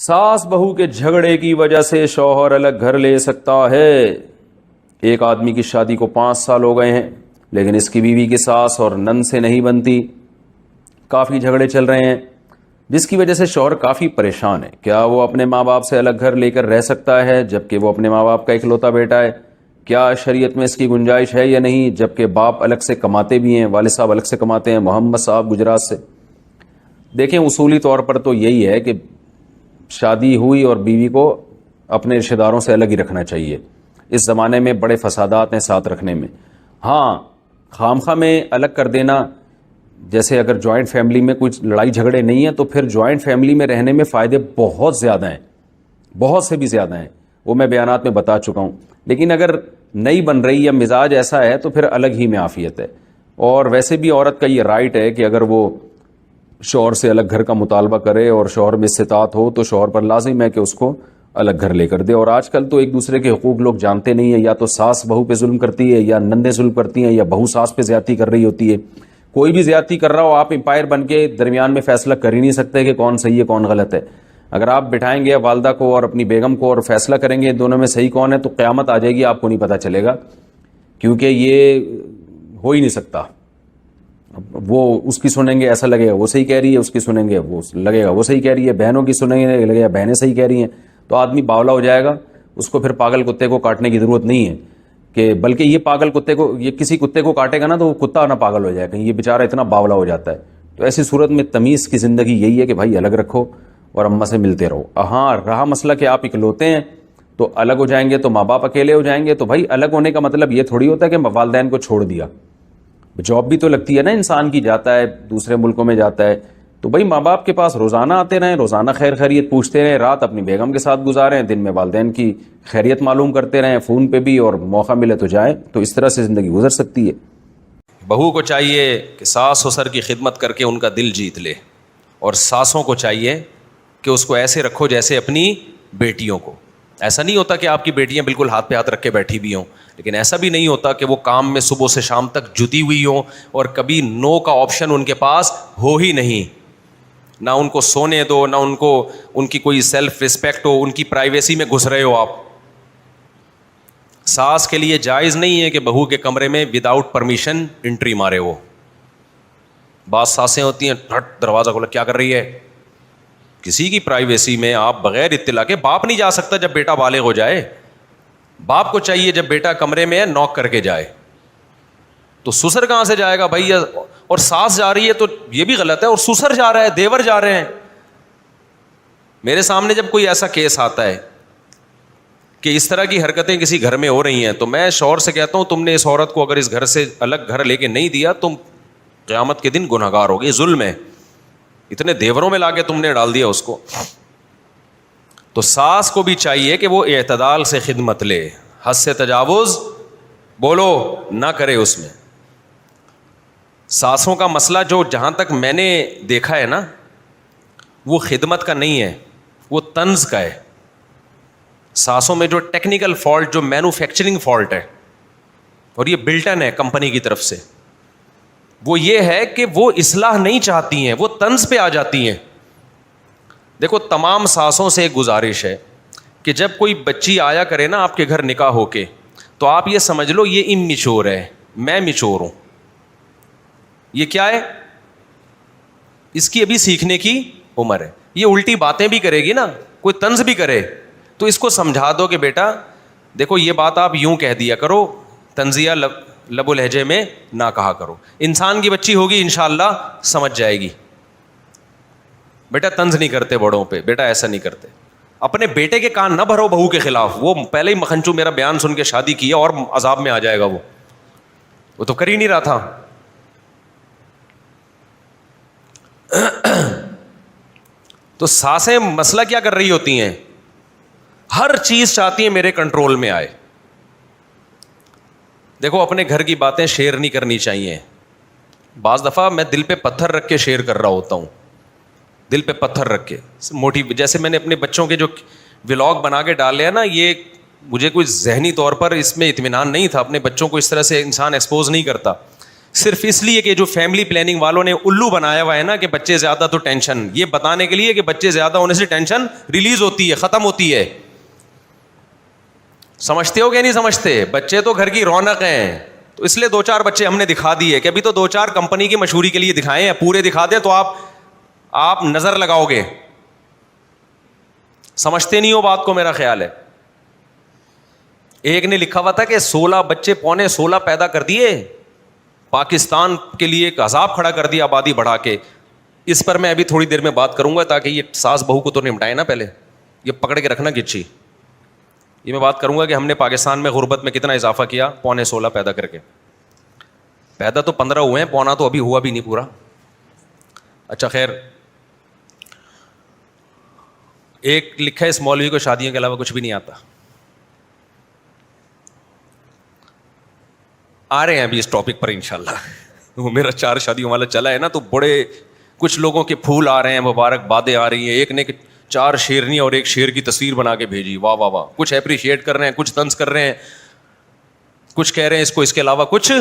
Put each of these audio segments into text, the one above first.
ساس بہو کے جھگڑے کی وجہ سے شوہر الگ گھر لے سکتا ہے۔ ایک آدمی کی شادی کو 5 سال ہو گئے ہیں لیکن اس کی بیوی کی ساس اور نند سے نہیں بنتی، کافی جھگڑے چل رہے ہیں جس کی وجہ سے شوہر کافی پریشان ہے۔ کیا وہ اپنے ماں باپ سے الگ گھر لے کر رہ سکتا ہے جبکہ وہ اپنے ماں باپ کا اکلوتا بیٹا ہے؟ کیا شریعت میں اس کی گنجائش ہے یا نہیں، جبکہ باپ الگ سے کماتے بھی ہیں، والد صاحب الگ سے کماتے ہیں؟ محمد صاحب گجرات سے۔ دیکھیں اصولی طور پر تو یہی ہے کہ شادی ہوئی اور بیوی کو اپنے رشتہ داروں سے الگ ہی رکھنا چاہیے۔ اس زمانے میں بڑے فسادات ہیں ساتھ رکھنے میں۔ ہاں خامخواہ میں الگ کر دینا، جیسے اگر جوائنٹ فیملی میں کچھ لڑائی جھگڑے نہیں ہیں تو پھر جوائنٹ فیملی میں رہنے میں فائدے بہت زیادہ ہیں، بہت سے بھی زیادہ ہیں، وہ میں بیانات میں بتا چکا ہوں۔ لیکن اگر نہیں بن رہی یا مزاج ایسا ہے تو پھر الگ ہی میں عافیت ہے۔ اور ویسے بھی عورت کا یہ رائٹ ہے کہ اگر وہ شوہر سے الگ گھر کا مطالبہ کرے اور شوہر میں استطاعت ہو تو شوہر پر لازم ہے کہ اس کو الگ گھر لے کر دے۔ اور آج کل تو ایک دوسرے کے حقوق لوگ جانتے نہیں ہیں، یا تو ساس بہو پہ ظلم کرتی ہے یا نندیں ظلم کرتی ہیں یا بہو ساس پہ زیادتی کر رہی ہوتی ہے۔ کوئی بھی زیادتی کر رہا ہو، آپ امپائر بن کے درمیان میں فیصلہ کر ہی نہیں سکتے کہ کون صحیح ہے کون غلط ہے۔ اگر آپ بٹھائیں گے والدہ کو اور اپنی بیگم کو اور فیصلہ کریں گے دونوں میں صحیح کون ہے تو قیامت آ جائے گی، آپ کو نہیں پتہ چلے گا، کیونکہ یہ ہو ہی نہیں سکتا۔ وہ اس کی سنیں گے ایسا لگے گا وہ صحیح کہہ رہی ہے، اس کی سنیں گے وہ لگے گا وہ صحیح کہہ رہی ہے، بہنوں کی سنیں گے لگے گا بہنیں صحیح کہہ رہی ہیں، تو آدمی باولا ہو جائے گا۔ اس کو پھر پاگل کتے کو کاٹنے کی ضرورت نہیں ہے، کہ بلکہ یہ پاگل کتے کو، یہ کسی کتے کو کاٹے گا نا تو وہ کتا نہ پاگل ہو جائے گا، یہ بیچارہ اتنا باولا ہو جاتا ہے۔ تو ایسی صورت میں تمیز کی زندگی یہی ہے کہ بھائی الگ رکھو اور اماں سے ملتے رہو۔ ہاں رہا مسئلہ کہ آپ اکلوتے ہیں تو الگ ہو جائیں گے تو ماں باپ اکیلے ہو جائیں گے، تو بھائی الگ ہونے کا مطلب یہ تھوڑی ہوتا ہے کہ والدین کو چھوڑ دیا۔ جاب بھی تو لگتی ہے نا، انسان کی جاتا ہے دوسرے ملکوں میں جاتا ہے، تو بھائی ماں باپ کے پاس روزانہ آتے رہیں، روزانہ خیر خیریت پوچھتے رہیں، رات اپنی بیگم کے ساتھ گزاریں، دن میں والدین کی خیریت معلوم کرتے رہیں فون پہ بھی، اور موقع ملے تو جائیں، تو اس طرح سے زندگی گزر سکتی ہے۔ بہو کو چاہیے کہ ساس سسر کی خدمت کر کے ان کا دل جیت لے، اور ساسوں کو چاہیے کہ اس کو ایسے رکھو جیسے اپنی بیٹیوں کو۔ ایسا نہیں ہوتا کہ آپ کی بیٹیاں بالکل ہاتھ پہ ہاتھ رکھ کے بیٹھی بھی ہوں، لیکن ایسا بھی نہیں ہوتا کہ وہ کام میں صبح سے شام تک جتی ہوئی ہوں اور کبھی نو کا آپشن ان کے پاس ہو ہی نہیں۔ نہ ان کو سونے دو، نہ ان کو ان کی کوئی سیلف رسپیکٹ ہو، ان کی پرائیویسی میں گھس رہے ہو آپ۔ ساس کے لیے جائز نہیں ہے کہ بہو کے کمرے میں وداؤٹ پرمیشن انٹری مارے وہ۔ بعض ساسیں ہوتی ہیں ہٹ دروازہ کھولا کیا کر رہی ہے، کسی کی پرائیویسی میں آپ بغیر اطلاع کے، باپ نہیں جا سکتا جب بیٹا بالغ ہو جائے، باپ کو چاہیے جب بیٹا کمرے میں ہے نوک کر کے جائے، تو سسر کہاں سے جائے گا بھائی؟ اور ساس جا رہی ہے تو یہ بھی غلط ہے، اور سسر جا رہا ہے، دیور جا رہے ہیں۔ میرے سامنے جب کوئی ایسا کیس آتا ہے کہ اس طرح کی حرکتیں کسی گھر میں ہو رہی ہیں تو میں شوہر سے کہتا ہوں تم نے اس عورت کو اگر اس گھر سے الگ گھر لے کے نہیں دیا تم قیامت کے دن گنہگار ہوگے، ظلم ہے، اتنے دیوروں میں لا کے تم نے ڈال دیا اس کو۔ تو ساس کو بھی چاہیے کہ وہ اعتدال سے خدمت لے، حد سے تجاوز بولو نہ کرے اس میں۔ ساسوں کا مسئلہ جو جہاں تک میں نے دیکھا ہے نا، وہ خدمت کا نہیں ہے، وہ طنز کا ہے۔ ساسوں میں جو ٹیکنیکل فالٹ، جو مینوفیکچرنگ فالٹ ہے، اور یہ بلٹن ہے کمپنی کی طرف سے، وہ یہ ہے کہ وہ اصلاح نہیں چاہتی ہیں، وہ طنز پہ آ جاتی ہیں۔ دیکھو تمام ساسوں سے ایک گزارش ہے کہ جب کوئی بچی آیا کرے نا آپ کے گھر نکاح ہو کے، تو آپ یہ سمجھ لو یہ اممیچور ہے، میں میچور ہوں۔ یہ کیا ہے؟ اس کی ابھی سیکھنے کی عمر ہے۔ یہ الٹی باتیں بھی کرے گی نا، کوئی طنز بھی کرے تو اس کو سمجھا دو کہ بیٹا دیکھو یہ بات آپ یوں کہہ دیا کرو، طنزیہ لب و لہجے میں نہ کہا کرو۔ انسان کی بچی ہوگی انشاءاللہ سمجھ جائے گی، بیٹا طنز نہیں کرتے بڑوں پہ، بیٹا ایسا نہیں کرتے۔ اپنے بیٹے کے کان نہ بھرو بہو کے خلاف، وہ پہلے ہی مکھنچو میرا بیان سن کے شادی کی ہے اور عذاب میں آ جائے گا، وہ تو کر ہی نہیں رہا تھا۔ تو ساسیں مسئلہ کیا کر رہی ہوتی ہیں؟ ہر چیز چاہتی ہیں میرے کنٹرول میں آئے۔ دیکھو اپنے گھر کی باتیں شیئر نہیں کرنی چاہیے۔ بعض دفعہ میں دل پہ پتھر رکھ کے شیئر کر رہا ہوتا ہوں، دل پہ پتھر رکھ کے موٹی، جیسے میں نے اپنے بچوں کے جو ولاگ بنا کے ڈالے ہیں نا، یہ مجھے کوئی ذہنی طور پر اس میں اطمینان نہیں تھا، اپنے بچوں کو اس طرح سے انسان ایکسپوز نہیں کرتا۔ صرف اس لیے کہ جو فیملی پلاننگ والوں نے الو بنایا ہوا ہے نا کہ بچے زیادہ تو ٹینشن, یہ بتانے کے لیے کہ بچے زیادہ ہونے سے ٹینشن ریلیز ہوتی ہے, ختم ہوتی ہے. سمجھتے ہو کہ نہیں سمجھتے؟ بچے تو گھر کی رونق ہیں, تو اس لیے 2-4 بچے ہم نے دکھا دیے کہ ابھی تو 2-4 کمپنی کی مشہوری کے لیے دکھائے ہیں, پورے دکھا دیں تو آپ نظر لگاؤ گے. سمجھتے نہیں ہو بات کو, میرا خیال ہے. ایک نے لکھا ہوا تھا کہ 16 بچے 16.25 پیدا کر دیے, پاکستان کے لیے ایک عذاب کھڑا کر دیا آبادی بڑھا کے. اس پر میں ابھی تھوڑی دیر میں بات کروں گا, تاکہ یہ ساس بہو کو تو نمٹائے نا, پہلے یہ پکڑ کے رکھنا گچھی. یہ میں بات کروں گا کہ ہم نے پاکستان میں غربت میں کتنا اضافہ کیا 16.25 پیدا کر کے. پیدا تو 15 ہوئے ہیں, پونا تو ابھی ہوا بھی نہیں پورا. اچھا خیر, ایک لکھا ہے اس مولوی کو شادیوں کے علاوہ کچھ بھی نہیں آتا. آ رہے ہیں ابھی اس ٹاپک پر انشاءاللہ. وہ میرا 4 شادیوں والا چلا ہے نا, تو بڑے کچھ لوگوں کے پھول آ رہے ہیں, مبارک بادیں آ رہی ہیں. ایک نے 4 شیرنی اور ایک شیر کی تصویر بنا کے بھیجی, واہ واہ واہ. کچھ اپریشیٹ کر رہے ہیں, کچھ طنز کر رہے ہیں, کچھ کہہ رہے ہیں اس کو اس کے علاوہ کچھ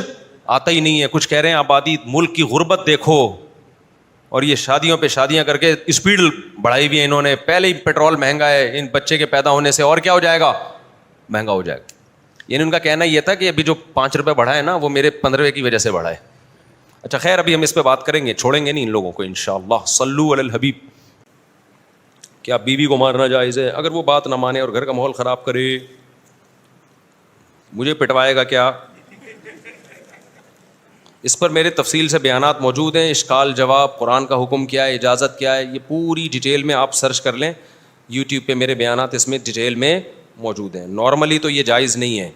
آتا ہی نہیں ہے, کچھ کہہ رہے ہیں آبادی ملک کی غربت دیکھو. اور یہ شادیوں پہ شادیاں کر کے اسپیڈ بڑھائی ہوئی ہے انہوں نے. پہلے ہی پیٹرول مہنگا ہے, ان بچے کے پیدا ہونے سے اور کیا ہو جائے گا, مہنگا ہو جائے گا. یعنی ان کا کہنا یہ تھا کہ ابھی جو 5 روپے بڑھا ہے نا, وہ میرے 15 کی وجہ سے بڑھا ہے. اچھا خیر, ابھی ہم اس پہ بات کریں گے, چھوڑیں گے نہیں ان لوگوں کو انشاءاللہ. صلو علی الحبیب. کیا بیوی کو مارنا جائز ہے؟ اگر وہ بات نہ مانے اور گھر کا ماحول خراب کرے, مجھے پٹوائے گا کیا؟ اس پر میرے تفصیل سے بیانات موجود ہیں. اشکال جواب, قرآن کا حکم کیا ہے, اجازت کیا ہے, یہ پوری ڈیٹیل میں آپ سرچ کر لیں یوٹیوب پہ, میرے بیانات اس میں ڈیٹیل میں موجود ہیں. نارملی تو یہ جائز نہیں ہے.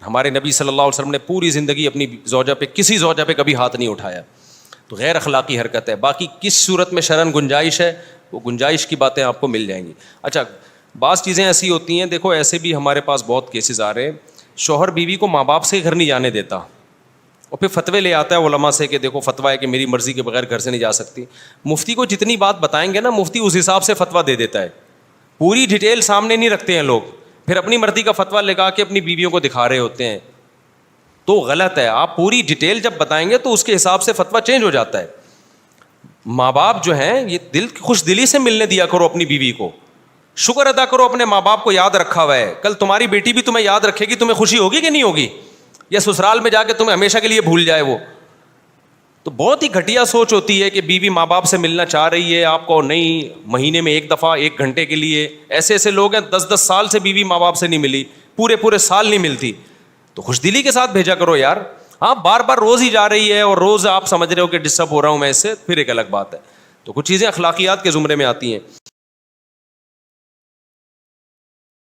ہمارے نبی صلی اللہ علیہ وسلم نے پوری زندگی اپنی زوجہ پہ, کسی زوجہ پہ کبھی ہاتھ نہیں اٹھایا. تو غیر اخلاقی حرکت ہے. باقی کس صورت میں شرعاً گنجائش ہے, وہ گنجائش کی باتیں آپ کو مل جائیں گی. اچھا, بعض چیزیں ایسی ہوتی ہیں, دیکھو ایسے بھی ہمارے پاس بہت کیسز آ رہے ہیں, شوہر بیوی کو ماں باپ سے گھر نہیں جانے دیتا, اور پھر فتوے لے آتا ہے علماء سے کہ دیکھو فتویٰ ہے کہ میری مرضی کے بغیر گھر سے نہیں جا سکتی. مفتی کو جتنی بات بتائیں گے نا, مفتی اس حساب سے فتویٰ دے دیتا ہے. پوری ڈیٹیل سامنے نہیں رکھتے ہیں لوگ, پھر اپنی مرضی کا فتویٰ لگا کے اپنی بیویوں کو دکھا رہے ہوتے ہیں. تو غلط ہے. آپ پوری ڈیٹیل جب بتائیں گے تو اس کے حساب سے فتویٰ چینج ہو جاتا ہے. ماں باپ جو ہیں, یہ خوش دلی سے ملنے دیا کرو اپنی بیوی کو. شکر ادا کرو اپنے ماں باپ کو یاد رکھا ہوا ہے. کل تمہاری بیٹی بھی تمہیں یاد رکھے گی, تمہیں خوشی ہوگی کہ نہیں ہوگی؟ یا سسرال میں جا کے تمہیں ہمیشہ کے لیے بھول جائے وہ. تو بہت ہی گھٹیا سوچ ہوتی ہے کہ بیوی ماں باپ سے ملنا چاہ رہی ہے آپ کو, نہیں مہینے میں 1 دفعہ 1 گھنٹے کے لیے. ایسے لوگ ہیں 10 سال سے بیوی ماں باپ سے نہیں ملی, پورے سال نہیں ملتی. تو خوش دلی کے ساتھ بھیجا کرو یار. ہاں بار بار روز ہی جا رہی ہے اور روز آپ سمجھ رہے ہو کہ ڈسٹرب ہو رہا ہوں میں اس سے, پھر ایک الگ بات ہے. تو کچھ چیزیں اخلاقیات کے زمرے میں آتی ہیں.